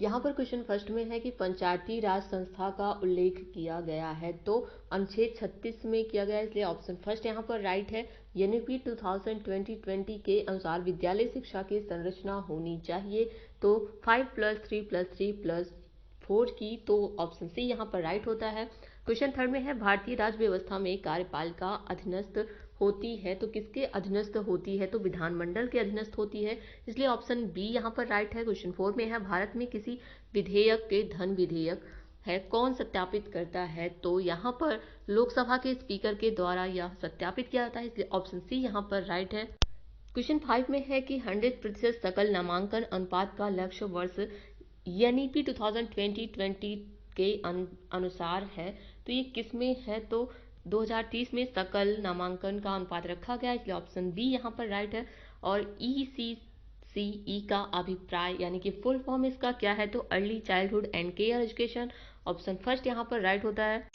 यहाँ पर question first में है कि पंचायती राज संस्था का उल्लेख किया गया है, तो अनुच्छेद 36 में किया गया है, इसलिए ऑप्शन फर्स्ट यहाँ पर राइट है। एनईपी 2020 के अनुसार विद्यालय शिक्षा की संरचना होनी चाहिए, तो 5+3+3+4 की, तो ऑप्शन सी यहाँ पर राइट होता है। क्वेश्चन थर्ड में है भारतीय राज्य व्यवस्था में कार्यपालिका अधीनस्थ होती है, तो किसके अधीनस्थ होती है, तो विधानमंडल के अधीनस्थ होती है, इसलिए ऑप्शन बी यहाँ पर राइट है। क्वेश्चन फोर में है भारत में किसी विधेयक के धन विधेयक है कौन सत्यापित करता है, तो यहाँ पर लोकसभा के स्पीकर के द्वारा यह सत्यापित किया जाता है, इसलिए ऑप्शन सी यहाँ पर राइट है। क्वेश्चन 5 में है कि 100% सकल नामांकन अनुपात का लक्ष्य वर्ष एनईपी 2020 के अनुसार है, तो ये किस में है, तो 2030 में सकल नामांकन का अनुपात रखा गया, इसलिए ऑप्शन बी यहाँ पर राइट है। और ईसीसीई का अभिप्राय यानी कि फुल फॉर्म इसका क्या है, तो early childhood and care education, option first यहाँ पर राइट होता है।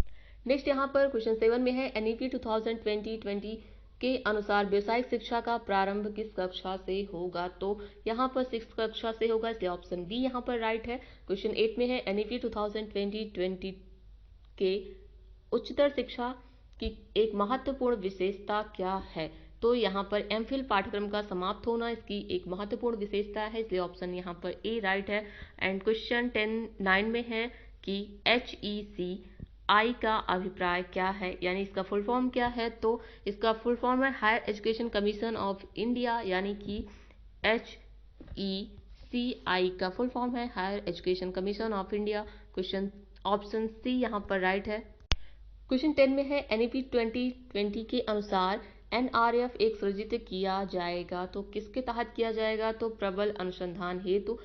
नेक्स्ट यहाँ पर क्वेश्चन 7 में है एनईपी 2020 के अनुसार व्यावसायिक शिक्षा का प्रारंभ किस कक्षा से होगा, तो यहाँ पर 6 कक्षा से होगा, इसलिए ऑप्शन बी यहाँ पर राइट है। क्वेश्चन 8 में है एनईपी 2020 के उच्चतर शिक्षा की एक महत्वपूर्ण विशेषता क्या है, तो यहाँ पर एमफिल पाठ्यक्रम का समाप्त होना इसकी एक महत्वपूर्ण विशेषता है, इसलिए ऑप्शन यहाँ पर ए राइट है। एंड क्वेश्चन 9 में है कि HECI का अभिप्राय क्या है, यानी इसका फुल फॉर्म क्या है, तो इसका फुल फॉर्म है higher education commission of India, यानी कि HECI का फुल फॉर्म है higher education commission of India. Question option C यहाँ पर राइट है। क्वेश्चन 10 में है एनईपी 2020 के अनुसार एनआरएफ एक सृजित किया जाएगा, तो किसके तहत किया जाएगा, तो प्रबल अनुसंधान हेतु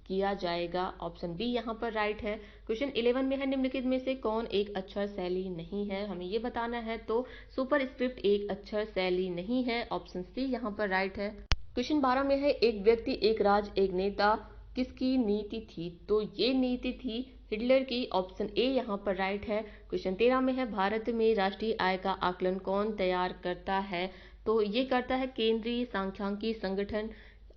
किया जाएगा, ऑप्शन बी यहाँ पर राइट है। क्वेश्चन 11 में है निम्नलिखित में से कौन एक अक्षर शैली नहीं है, हमें ये बताना है, तो सुपर स्क्रिप्ट एक अक्षर शैली नहीं है, ऑप्शन सी यहाँ पर राइट है। क्वेश्चन 12 में है एक व्यक्ति एक राज्य एक नेता किसकी नीति थी, तो ये नीति थी हिटलर की, ऑप्शन ए यहाँ पर राइट है। क्वेश्चन 13 में है भारत में राष्ट्रीय आय का आकलन कौन तैयार करता है, तो ये करता है केंद्रीय सांख्यिकी संगठन,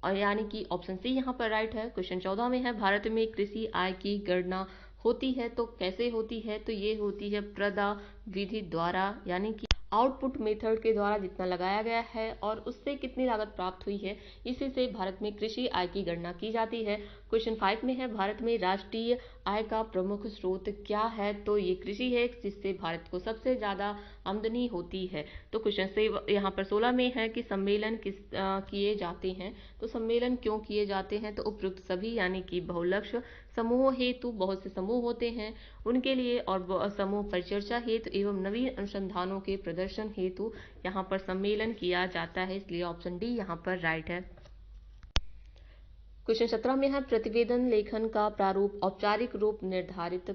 और यानी कि ऑप्शन सी यहाँ पर राइट है। क्वेश्चन 14 में है भारत में कृषि आय की गणना होती है, तो कैसे होती है, तो ये होती है प्रदा विधि द्वारा, यानी कि आउटपुट मेथड के द्वारा जितना लगाया गया है और उससे कितनी लागत प्राप्त हुई है, इसी से भारत में कृषि आय की गणना की जाती है। क्वेश्चन 5 में है भारत में राष्ट्रीय आय का प्रमुख स्रोत क्या है, तो ये कृषि है जिससे भारत को सबसे ज़्यादा आमदनी होती है। तो क्वेश्चन से यहाँ पर 16 में है कि सम्मेलन किए जाते हैं, तो सम्मेलन क्यों किए जाते हैं, तो उपयुक्त सभी यानी कि बहुलक्ष्य समूह हेतु बहुत से समूह होते हैं उनके लिए, और समूह परिचर्चा हेतु एवं नवीन अनुसंधानों के प्रदर्शन हेतु यहाँ पर सम्मेलन किया जाता है, इसलिए ऑप्शन डी यहाँ पर राइट है। क्वेश्चन 17 में है प्रतिवेदन लेखन का प्रारूप औपचारिक रूप निर्धारित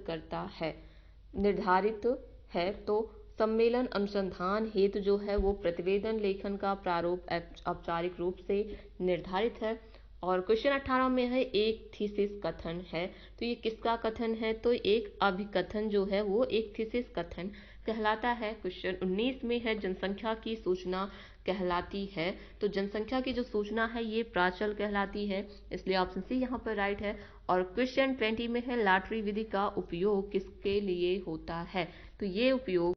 है, तो सम्मेलन अनुसंधान हेतु जो है वो प्रतिवेदन लेखन का प्रारूप औपचारिक रूप से निर्धारित है। और क्वेश्चन 18 में है एक थीसिस कथन है, तो ये किसका कथन है, तो एक अभिकथन जो है वो एक थीसिस कथन कहलाता है। क्वेश्चन 19 में है जनसंख्या की सूचना कहलाती है, तो जनसंख्या की जो सूचना है ये प्राचल कहलाती है, इसलिए ऑप्शन सी यहाँ पर राइट है। और क्वेश्चन 20 में है लॉटरी विधि का उपयोग किसके लिए होता है, तो ये उपयोग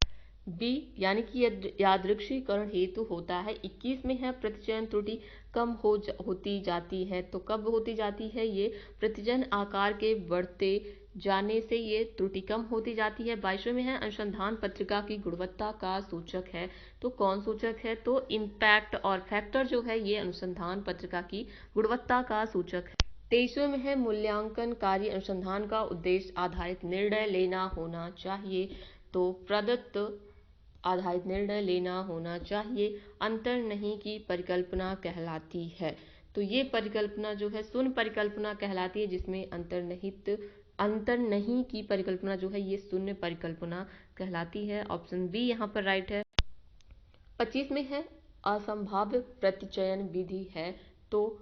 बी यानी कि यादृच्छिकरण हेतु होता है। 21 में है प्रतिचयन त्रुटि कम होती जाती है, तो कब होती जाती है, ये प्रतिजन आकार के बढ़ते जाने से ये त्रुटि कम होती जाती है। 22 में है अनुसंधान पत्रिका की गुणवत्ता का सूचक है, तो कौन सूचक है, तो इम्पैक्ट और फैक्टर जो है ये अनुसंधान पत्रिका की गुणवत्ता का सूचक है। 23वें में है मूल्यांकनकारी अनुसंधान का उद्देश्य आधारित निर्णय लेना होना चाहिए, तो प्रदत्त आधारित निर्णय लेना होना चाहिए, अंतर्निहित की परिकल्पना कहलाती है, तो ये परिकल्पना जो है शून्य परिकल्पना कहलाती है, जिसमें अंतर्निहित की परिकल्पना जो है ये शून्य परिकल्पना कहलाती है, ऑप्शन बी यहाँ पर राइट है। 25 में है असंभाव्य प्रतिचयन विधि है, तो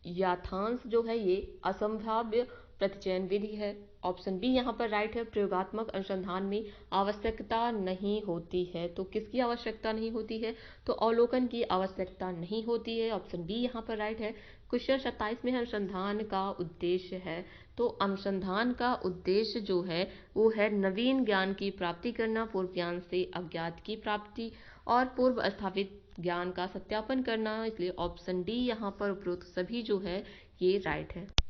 याथांश जो है ये असंभाव्य प्रतिचयन विधि है, ऑप्शन बी यहाँ पर राइट है। प्रयोगात्मक अनुसंधान में आवश्यकता नहीं होती है, तो किसकी आवश्यकता नहीं होती है, तो अवलोकन की आवश्यकता नहीं होती है, ऑप्शन बी यहाँ पर राइट है। क्वेश्चन 27 में अनुसंधान का उद्देश्य है, तो अनुसंधान का उद्देश्य जो है वो है नवीन ज्ञान की प्राप्ति करना, पूर्व ज्ञान से अज्ञात की प्राप्ति और पूर्व स्थापित ज्ञान का सत्यापन करना। इसलिए ऑप्शन डी यहाँ पर उपरोक्त सभी जो है ये राइट है।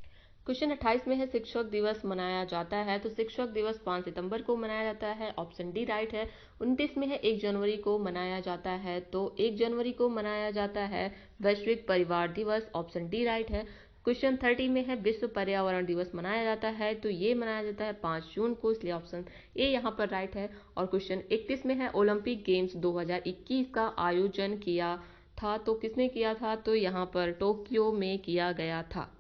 क्वेश्चन 28 में है शिक्षक दिवस मनाया जाता है, तो शिक्षक दिवस 5 सितंबर को मनाया जाता है, ऑप्शन डी राइट है। 29 में है 1 जनवरी को मनाया जाता है, तो 1 जनवरी को मनाया जाता है वैश्विक परिवार दिवस, ऑप्शन डी राइट है। क्वेश्चन 30 में है विश्व पर्यावरण दिवस मनाया जाता है, तो ये मनाया जाता है 5 जून को, इसलिए ऑप्शन ए यहाँ पर राइट है। और क्वेश्चन 31 में है ओलंपिक गेम्स 2021 का आयोजन किया था, तो किसने किया था, तो यहाँ पर टोक्यो में किया गया था,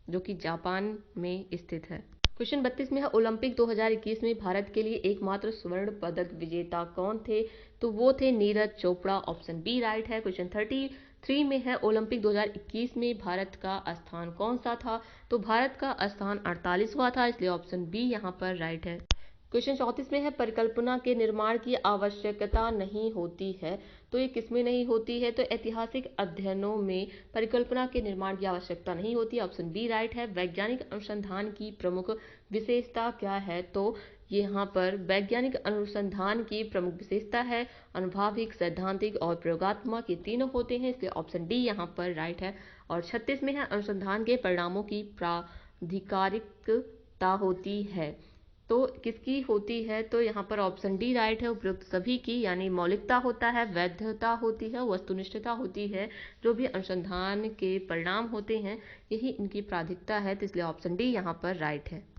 जो कि जापान में स्थित है। क्वेश्चन 32 में है ओलंपिक 2021 में भारत के लिए एकमात्र स्वर्ण पदक विजेता कौन थे, तो वो थे Neeraj Chopra, option B right है। क्वेश्चन 33 में है ओलंपिक 2021 में भारत का स्थान कौन सा था, तो भारत का स्थान 48वां था, इसलिए ऑप्शन बी यहाँ पर राइट है। क्वेश्चन 34 में है परिकल्पना के निर्माण की आवश्यकता नहीं होती है, तो ये किसमें नहीं होती है, तो ऐतिहासिक अध्ययनों में परिकल्पना के निर्माण की आवश्यकता नहीं होती, ऑप्शन बी राइट है। वैज्ञानिक अनुसंधान की प्रमुख विशेषता क्या है, तो यहाँ पर वैज्ञानिक अनुसंधान की प्रमुख विशेषता है अनुभवहिक, सैद्धांतिक और प्रयोगात्मक, ये तीनों होते हैं, इसलिए ऑप्शन डी यहाँ पर राइट है। और 36 में है अनुसंधान के परिणामों की प्राधिकारिकता होती है, तो किसकी होती है, तो यहाँ पर ऑप्शन डी राइट है, उपयुक्त सभी की, यानी मौलिकता होता है, वैधता होती है, वस्तुनिष्ठता होती है, जो भी अनुसंधान के परिणाम होते हैं यही इनकी प्राधिकता है, तो इसलिए ऑप्शन डी यहाँ पर राइट है।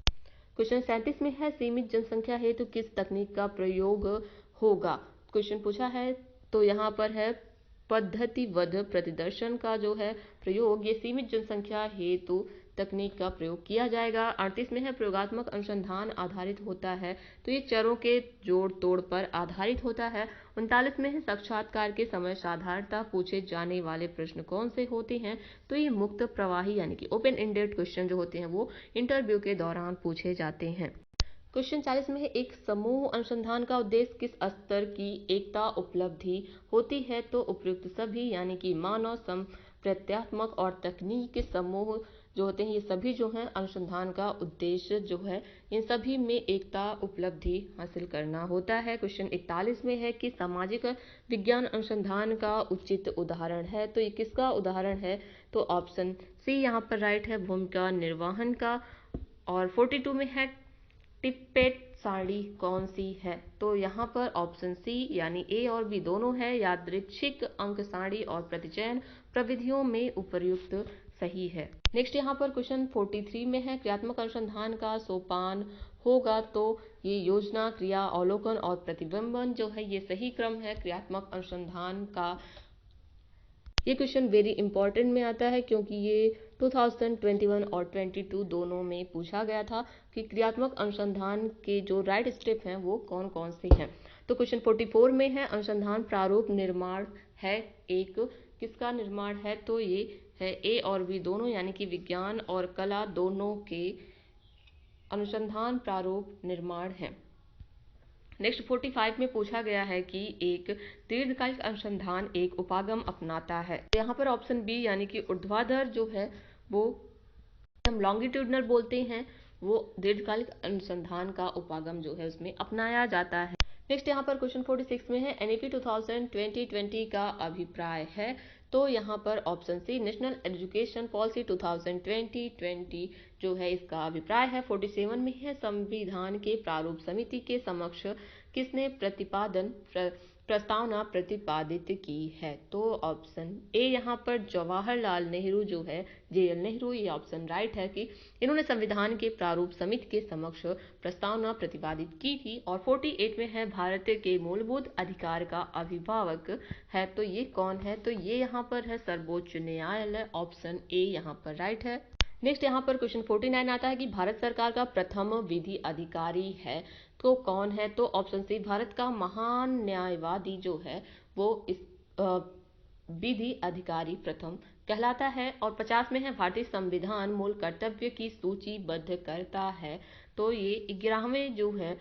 क्वेश्चन 37 में है सीमित जनसंख्या है तो किस तकनीक का प्रयोग होगा, क्वेश्चन पूछा है, तो यहाँ पर है पद्धतिबद्ध प्रतिदर्शन का जो है प्रयोग, ये सीमित जनसंख्या हेतु तकनीक का प्रयोग किया जाएगा। 38 में है प्रयोगात्मक अनुसंधान आधारित होता है, तो ये चरों के जोड़ तोड़ पर आधारित होता है। 39 में है साक्षात्कार के समय साधारणतः पूछे जाने वाले प्रश्न कौन से होते हैं, तो ये मुक्त प्रवाही यानी कि ओपन एंडेड क्वेश्चन जो होते हैं वो इंटरव्यू के दौरान पूछे जाते हैं। क्वेश्चन 40 में है एक समूह अनुसंधान का उद्देश्य किस स्तर की एकता उपलब्धि होती है, तो उपयुक्त सभी, यानी कि मानव संप्रत्यात्मक और तकनीक समूह जो होते हैं ये सभी जो हैं अनुसंधान का उद्देश्य जो है इन सभी में एकता उपलब्धि हासिल करना होता है। क्वेश्चन 41 में है कि सामाजिक विज्ञान अनुसंधान का उचित उदाहरण है, तो ये किसका उदाहरण है, तो ऑप्शन सी यहाँ पर राइट है, भूमिका निर्वहन का। और 42 में है टिप्पेट सारणी कौन सी है, तो यहाँ पर ऑप्शन सी यानी ए और बी दोनों है, यादृच्छिक अंक सारणी और प्रतिचयन प्रविधियों में उपयुक्त सही है। नेक्स्ट यहाँ पर क्वेश्चन 43 में है क्रियात्मक अनुसंधान का सोपान होगा, तो ये योजना, क्रिया, अवलोकन और प्रतिबिंबन जो है ये सही क्रम है क्रियात्मक अनुसंधान का। ये क्वेश्चन वेरी इंपॉर्टेंट में आता है क्योंकि ये 2021 और 22 दोनों में पूछा गया था कि क्रियात्मक अनुसंधान के जो राइट स्टेप हैं वो कौन कौन से हैं। तो क्वेश्चन 44 में है अनुसंधान प्रारूप निर्माण है एक, किसका निर्माण है, तो ये है ए और बी दोनों, यानी कि विज्ञान और कला दोनों के अनुसंधान प्रारूप निर्माण है। नेक्स्ट 45 में पूछा गया है कि एक दीर्घकालिक अनुसंधान एक उपागम अपनाता है, यहाँ पर ऑप्शन बी यानी कि ऊर्ध्वाधर जो है वो हम लॉन्गिट्यूडनल बोलते हैं, वो दीर्घकालिक अनुसंधान का उपागम जो है उसमें अपनाया जाता है। नेक्स्ट यहाँ पर क्वेश्चन 46 में है एनईपी 2020 का अभिप्राय है, तो यहाँ पर option C national education policy 2020 जो है इसका अभिप्राय है। 47 में है संविधान के प्रारूप समिति के समक्ष किसने प्रस्तावना प्रतिपादित की है, तो ऑप्शन ए यहाँ पर जवाहरलाल नेहरू जो है जेएल नेहरू, ये ऑप्शन राइट है कि इन्होंने संविधान के प्रारूप समिति के समक्ष प्रस्तावना प्रतिपादित की थी। और 48 में है भारत के मूलभूत अधिकार का अभिभावक है, तो ये कौन है, तो ये यहाँ पर है सर्वोच्च न्यायालय, ऑप्शन ए यहाँ पर राइट है। नेक्स्ट यहाँ पर क्वेश्चन 49 आता है कि भारत सरकार का प्रथम विधि अधिकारी है तो कौन है, तो ऑप्शन सी भारत का महान न्यायवादी जो है वो इस विधि अधिकारी प्रथम कहलाता है। और 50 में है भारतीय संविधान मूल कर्तव्य की सूचीबद्ध करता है, तो ये 11वें जो है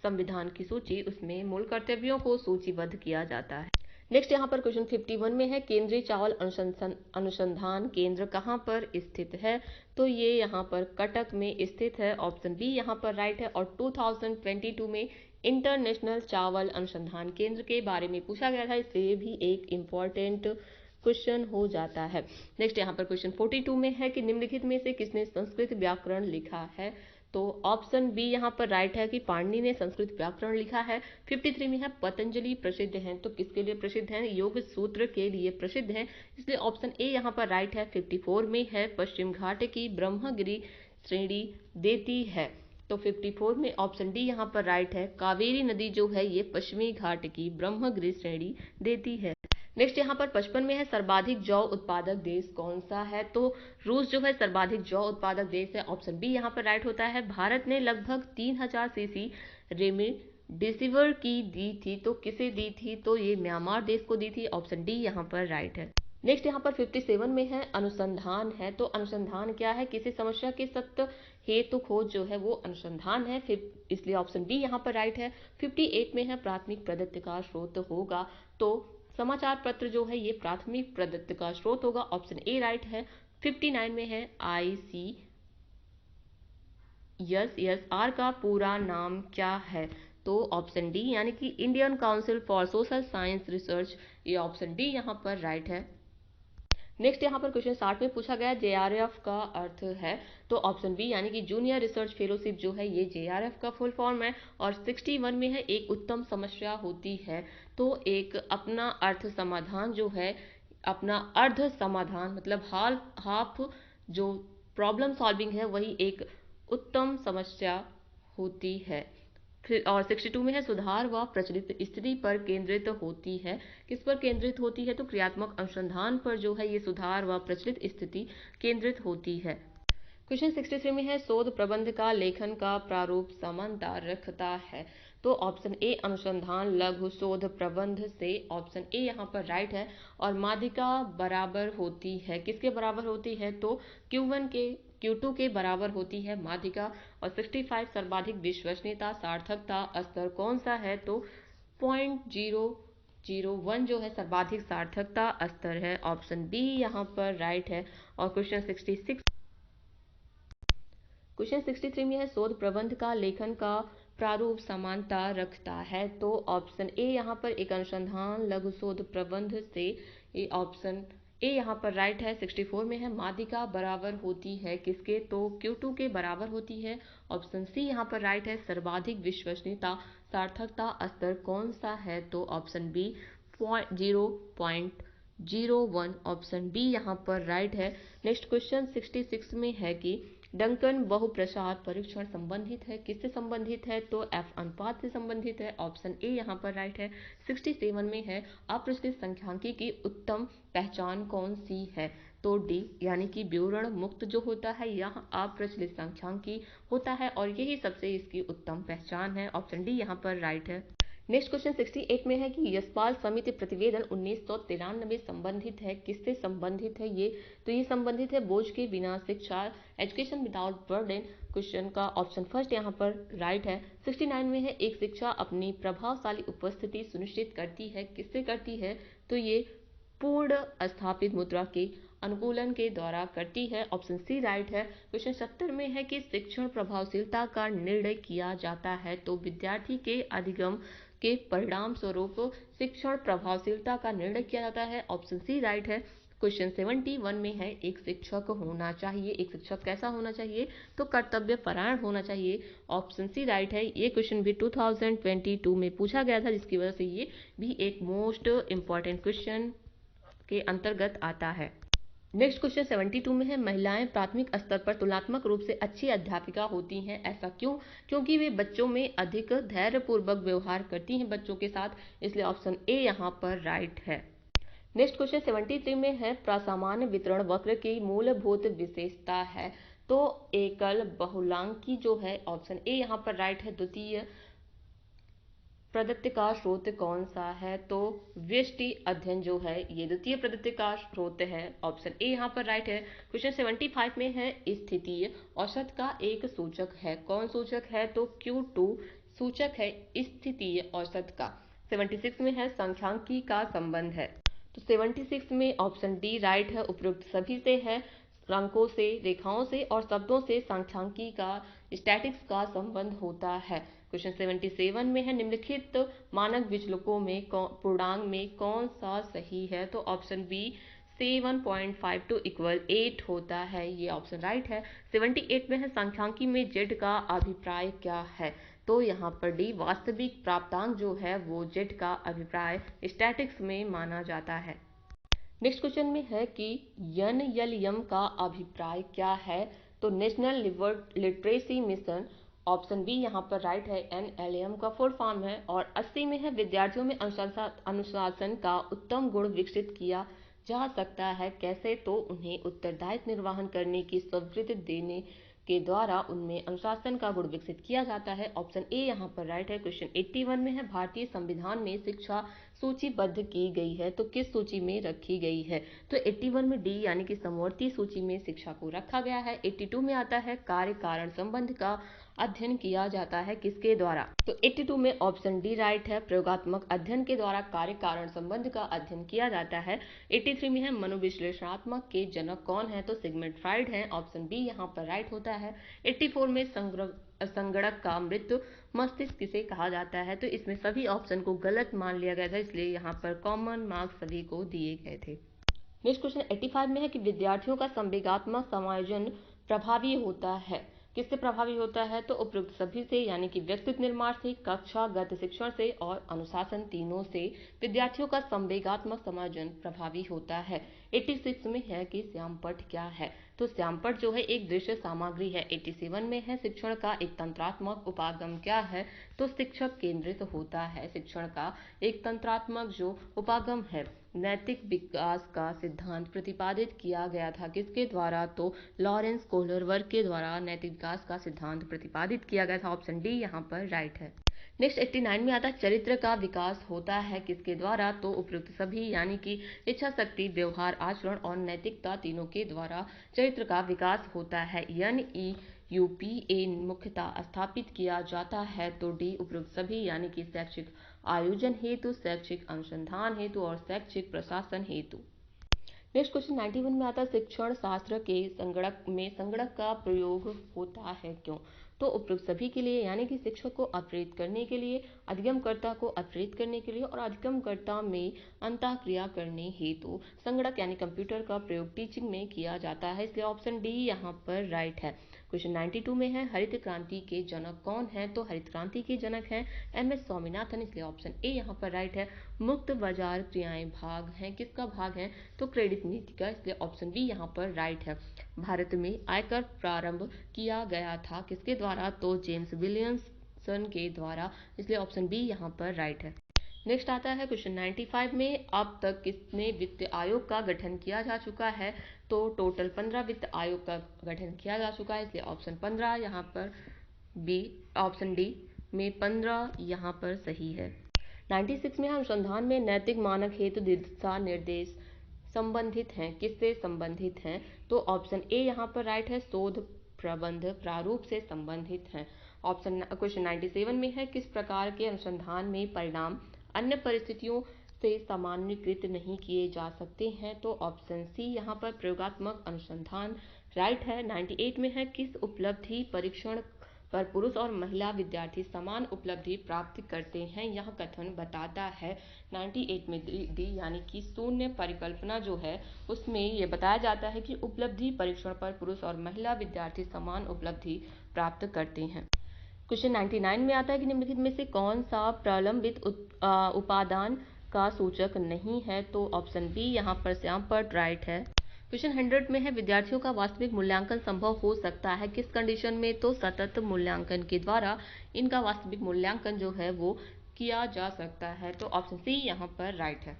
संविधान की सूची उसमें मूल कर्तव्यों को सूचीबद्ध किया जाता है। नेक्स्ट यहाँ पर क्वेश्चन 51 में है केंद्रीय चावल अनुसंधान केंद्र कहाँ पर स्थित है, तो ये यहाँ पर कटक में स्थित है, ऑप्शन बी यहाँ पर राइट है। और 2022 में इंटरनेशनल चावल अनुसंधान केंद्र के बारे में पूछा गया था, इसलिए ये भी एक इम्पॉर्टेंट क्वेश्चन हो जाता है। नेक्स्ट यहाँ पर क्वेश्चन 42 में है कि निम्नलिखित में से किसने संस्कृत व्याकरण लिखा है, तो ऑप्शन बी यहाँ पर राइट है कि पाणिनि ने संस्कृत व्याकरण लिखा है। 53 में है पतंजलि प्रसिद्ध हैं, तो किसके लिए प्रसिद्ध हैं, योग सूत्र के लिए प्रसिद्ध हैं, इसलिए ऑप्शन ए यहाँ पर राइट है। 54 में है पश्चिम घाट की ब्रह्मगिरी श्रेणी देती है, तो 54 में ऑप्शन डी यहाँ पर राइट है। कावेरी नदी जो है ये पश्चिमी घाट की ब्रह्मगिरी श्रेणी देती है। नेक्स्ट यहाँ पर 55 में है सर्वाधिक जौ उत्पादक देश कौन सा है, तो रूस जो है सर्वाधिक जौ उत्पादक देश है, ऑप्शन बी यहाँ पर राइट होता है। भारत ने लगभग 3000 सीसी रेमडेसिविर की दी थी, तो किसे दी थी, तो ये म्यांमार देश को दी थी, ऑप्शन डी यहाँ पर राइट है। नेक्स्ट यहाँ पर 57 में है अनुसंधान है, तो अनुसंधान क्या है, किसी समस्या के सत्य हेतु खोज जो है वो अनुसंधान है, फिर इसलिए ऑप्शन डी यहाँ पर राइट है। 58 में है प्राथमिक प्रदत्त का स्रोत होगा, तो समाचार पत्र जो है ये प्राथमिक प्रदत्त का स्रोत होगा, ऑप्शन ए राइट है। 59 में है ICSSR का पूरा नाम क्या है, तो ऑप्शन डी यानी कि Indian council for social science research, ये ऑप्शन डी यहाँ पर राइट है। नेक्स्ट यहाँ पर क्वेश्चन 60 में पूछा गया JRF का अर्थ है, तो ऑप्शन बी यानी कि जूनियर रिसर्च फेलोशिप जो है ये JRF का फुल फॉर्म है। और 61 में है एक उत्तम समस्या होती है, तो एक अपना अर्थ समाधान जो है, अपना अर्ध समाधान मतलब हाफ जो प्रॉब्लम सॉल्विंग है वही एक उत्तम समस्या होती है। फिर और 62 में है सुधार व प्रचलित स्थिति पर केंद्रित होती है, किस पर केंद्रित होती है, तो क्रियात्मक अनुसंधान पर जो है ये सुधार व प्रचलित स्थिति केंद्रित होती है। क्वेश्चन 63 में है शोध प्रबंध का लेखन का प्रारूप समानता रखता है, तो ऑप्शन ए अनुसंधान लघु शोध प्रबंध से ऑप्शन ए यहाँ पर राइट है। और माध्यिका बराबर होती है, किसके बराबर होती है, तो Q1 के Q2 के बराबर होती है माध्यिका। और 65 सर्वाधिक विश्वसनीयता सार्थकता स्तर कौन सा है, तो 0.001 जो है सर्वाधिक सार्थकता स्तर है, ऑप्शन बी यहाँ पर राइट है। और क्वेश्चन 63 में है शोध प्रबंध का लेखन का प्रारूप समानता रखता है, तो ऑप्शन ए यहाँ पर एक अनुसंधान लघु शोध प्रबंध से, ये ऑप्शन ए यहाँ पर राइट है। 64 में है माध्यिका बराबर होती है किसके, तो Q2 के बराबर होती है, ऑप्शन सी यहाँ पर राइट है। सर्वाधिक विश्वसनीयता सार्थकता स्तर कौन सा है, तो ऑप्शन बी 0.01, ऑप्शन बी यहाँ पर राइट है। नेक्स्ट क्वेश्चन 66 में है कि डंकन बहुप्रसार परीक्षण संबंधित है, किससे संबंधित है, तो F अनुपात से संबंधित है, ऑप्शन ए यहाँ पर राइट है। 67 में है अप्रचलित संख्यांकी की उत्तम पहचान कौन सी है, तो डी यानी कि विवरण मुक्त जो होता है यहाँ अप्रचलित संख्यांकी होता है, और यही सबसे इसकी उत्तम पहचान है, ऑप्शन डी यहाँ पर राइट है। नेक्स्ट क्वेश्चन 68 में है कि यशपाल समिति प्रतिवेदन 1993 संबंधित है, किससे संबंधित है ये, तो ये संबंधित है बोझ के बिना शिक्षा, एजुकेशन विदाउट बर्डन, क्वेश्चन का ऑप्शन फर्स्ट यहाँ पर राइट है। 69 में है एक शिक्षा अपनी प्रभावशाली उपस्थिति सुनिश्चित करती है, किससे करती है, तो ये पूर्ण स्थापित मुद्रा के अनुकूलन के द्वारा करती है, ऑप्शन सी राइट है। क्वेश्चन 70 में है कि शिक्षण प्रभावशीलता का निर्णय किया जाता है, तो विद्यार्थी के अधिगम के परिणाम स्वरूप शिक्षण प्रभावशीलता का निर्णय किया जाता है, ऑप्शन सी राइट है। क्वेश्चन 71 में है एक शिक्षक होना चाहिए, एक शिक्षक कैसा होना चाहिए, तो कर्तव्य परायण होना चाहिए, ऑप्शन सी राइट है। ये क्वेश्चन भी 2022 में पूछा गया था, जिसकी वजह से ये भी एक मोस्ट इंपॉर्टेंट क्वेश्चन के अंतर्गत आता है। नेक्स्ट क्वेश्चन 72 में है महिलाएं प्राथमिक स्तर पर तुलनात्मक रूप से अच्छी अध्यापिका होती हैं, ऐसा क्यों, क्योंकि वे बच्चों में अधिक धैर्यपूर्वक व्यवहार करती हैं बच्चों के साथ, इसलिए ऑप्शन ए यहाँ पर राइट है। नेक्स्ट क्वेश्चन 73 में है प्रासामान्य वितरण वक्र की मूलभूत विशेषता है, तो एकल बहुलांकी जो है, ऑप्शन ए यहाँ पर राइट है। द्वितीय प्रदत्त का स्रोत कौन सा है, तो व्यष्टि अध्ययन जो है ये द्वितीय प्रदत्त का स्रोत है, ऑप्शन ए यहाँ पर राइट है। क्वेश्चन 75 में है स्थितीय औसत का एक सूचक है, कौन सूचक है, तो Q2 सूचक है स्थितीय औसत का, 76 में है सांख्यिकी का संबंध है। तो 76 में ऑप्शन डी राइट है। उपयुक्त सभी से है अंकों से, रेखाओं से और शब्दों से सांख्यिकी का, स्टैटिक्स का संबंध होता है। क्वेश्चन 77 में है निम्नलिखित मानक विचलकों में पूर्णांक में कौन सा सही है? तो ऑप्शन बी 7.52 इक्वल 8 होता है, ये ऑप्शन राइट है। 78 में है सांख्यिकी में जेड का अभिप्राय क्या है? तो यहाँ पर डी वास्तविक प्राप्तांक जो है वो जेड का अभिप्राय स्टैटिक्स में माना जाता है। नेक्स्ट क्वेश्चन में है कि NLM का अभिप्राय क्या है? तो national literacy mission, option B यहाँ पर राइट है। NLM का फुल फॉर्म है। और 80 में है विद्यार्थियों में अनुशासन का उत्तम गुण विकसित किया जा सकता है कैसे? तो उन्हें उत्तरदायित्व निर्वहन करने की प्रवृत्ति देने के द्वारा उनमें अनुशासन का गुण विकसित किया जाता है। ऑप्शन ए यहाँ पर राइट है। क्वेश्चन 81 में है भारतीय संविधान में शिक्षा सूचीबद्ध की गई है, तो किस सूची में रखी गई है? तो 81 में डी यानी कि समवर्ती सूची में शिक्षा को रखा गया है। 82 में आता है कार्य कारण संबंध का अध्ययन किया जाता है किसके द्वारा? तो 82 में ऑप्शन डी राइट है। प्रयोगात्मक अध्ययन के द्वारा कार्य कारण संबंध का अध्ययन किया जाता है। 83 में है मनोविश्लेषणात्मक के जनक कौन है? तो सिगमंड फ्राइड है। ऑप्शन बी यहाँ पर राइट होता है। 84 में संगणक का मृत मस्तिष्क किसे कहा जाता है? तो इसमें सभी ऑप्शन को गलत मान लिया गया था, इसलिए यहाँ पर कॉमन मार्क्स सभी को दिए गए थे। नेक्स्ट क्वेश्चन 85 में है कि विद्यार्थियों का संवेगात्मक समायोजन प्रभावी होता है, किससे प्रभावी होता है? तो उपयुक्त सभी से यानी कि व्यक्तित्व निर्माण से, कक्षागत शिक्षण से और अनुशासन, तीनों से विद्यार्थियों का संवेगात्मक समायोजन प्रभावी होता है। 86 में है कि श्यामपट्ट क्या है? तो श्यामपट्ट जो है एक दृश्य सामग्री है। 87 में है शिक्षण का एक तंत्रात्मक उपागम क्या है? तो शिक्षक केंद्रित होता है। शिक्षण का एक तंत्रात्मक जो उपागम है, नैतिक विकास का सिद्धांत प्रतिपादित किया गया था किसके द्वारा? तो लॉरेंस कोहलरवर्ग के द्वारा नैतिक विकास का सिद्धांत प्रतिपादित किया गया था। ऑप्शन डी यहाँ पर राइट है। नेक्स्ट 89 में आता है चरित्र का विकास होता है किसके द्वारा? तो उपयुक्त सभी यानी कि इच्छा शक्ति, व्यवहार, आचरण और नैतिकता, तीनों के द्वारा चरित्र का विकास होता है। NEUPA मुख्यतः स्थापित किया जाता है। तो डी उपयुक्त सभी यानी कि शैक्षिक आयोजन हेतु, शैक्षिक अनुसंधान हेतु और शैक्षिक प्रशासन हेतु। नेक्स्ट क्वेश्चन 91 में आता है शिक्षण शास्त्र के संगणक में संगणक का प्रयोग होता है क्यों? तो उपयुक्त सभी के लिए यानी कि शिक्षक को अप्रेरित करने के लिए, अधिगमकर्ता को अप्रेरित करने के लिए और अधिगमकर्ता में अंतःक्रिया करने हेतु संगणक यानी कंप्यूटर का प्रयोग टीचिंग में किया जाता है, इसलिए ऑप्शन डी यहाँ पर राइट है। क्वेश्चन 92 में है हरित क्रांति के जनक कौन है? तो हरित क्रांति के जनक हैं MS स्वामीनाथन, इसलिए ऑप्शन ए यहाँ पर राइट है। मुक्त बाजार क्रियाएं भाग हैं, किसका भाग है? तो क्रेडिट नीति का, इसलिए ऑप्शन बी यहाँ पर राइट है। भारत में आयकर प्रारंभ किया गया था किसके द्वारा? तो जेम्स विलियमसन के द्वारा, इसलिए ऑप्शन बी यहाँ पर राइट है। नेक्स्ट आता है क्वेश्चन 95 में अब तक कितने वित्त आयोग का गठन किया जा चुका है? तो टोटल 15 वित्त आयोग का गठन किया जा चुका है, इसलिए ऑप्शन 15 यहाँ पर बी, ऑप्शन डी में 15 यहाँ पर सही है। 96 में अनुसंधान में नैतिक मानक हेतु दिशा निर्देश संबंधित हैं, किससे संबंधित हैं? तो ऑप्शन ए यहाँ पर राइट है, शोध प्रबंध प्रारूप से संबंधित हैं। ऑप्शन क्वेश्चन 97 में है किस प्रकार के अनुसंधान में परिणाम अन्य परिस्थितियों से सामान्यीकृत नहीं किए जा सकते हैं? तो ऑप्शन सी यहाँ पर प्रयोगात्मक अनुसंधान राइट है। 98 में है किस उपलब्धि परीक्षण पर पुरुष और महिला विद्यार्थी समान उपलब्धि प्राप्त करते हैं, यह कथन बताता है। 98 में डी यानी कि शून्य परिकल्पना जो है उसमें ये बताया जाता है कि उपलब्धि परीक्षण पर पुरुष और महिला विद्यार्थी समान उपलब्धि प्राप्त करते हैं। क्वेश्चन 99 में आता है कि निम्नलिखित में से कौन सा प्रलंबित उपादान का सूचक नहीं है? तो ऑप्शन बी यहाँ पर श्यामपट्ट राइट है। क्वेश्चन 100 में है विद्यार्थियों का वास्तविक मूल्यांकन संभव हो सकता है किस कंडीशन में? तो सतत मूल्यांकन के द्वारा इनका वास्तविक मूल्यांकन जो है वो किया जा सकता है, तो ऑप्शन सी यहाँ पर राइट है।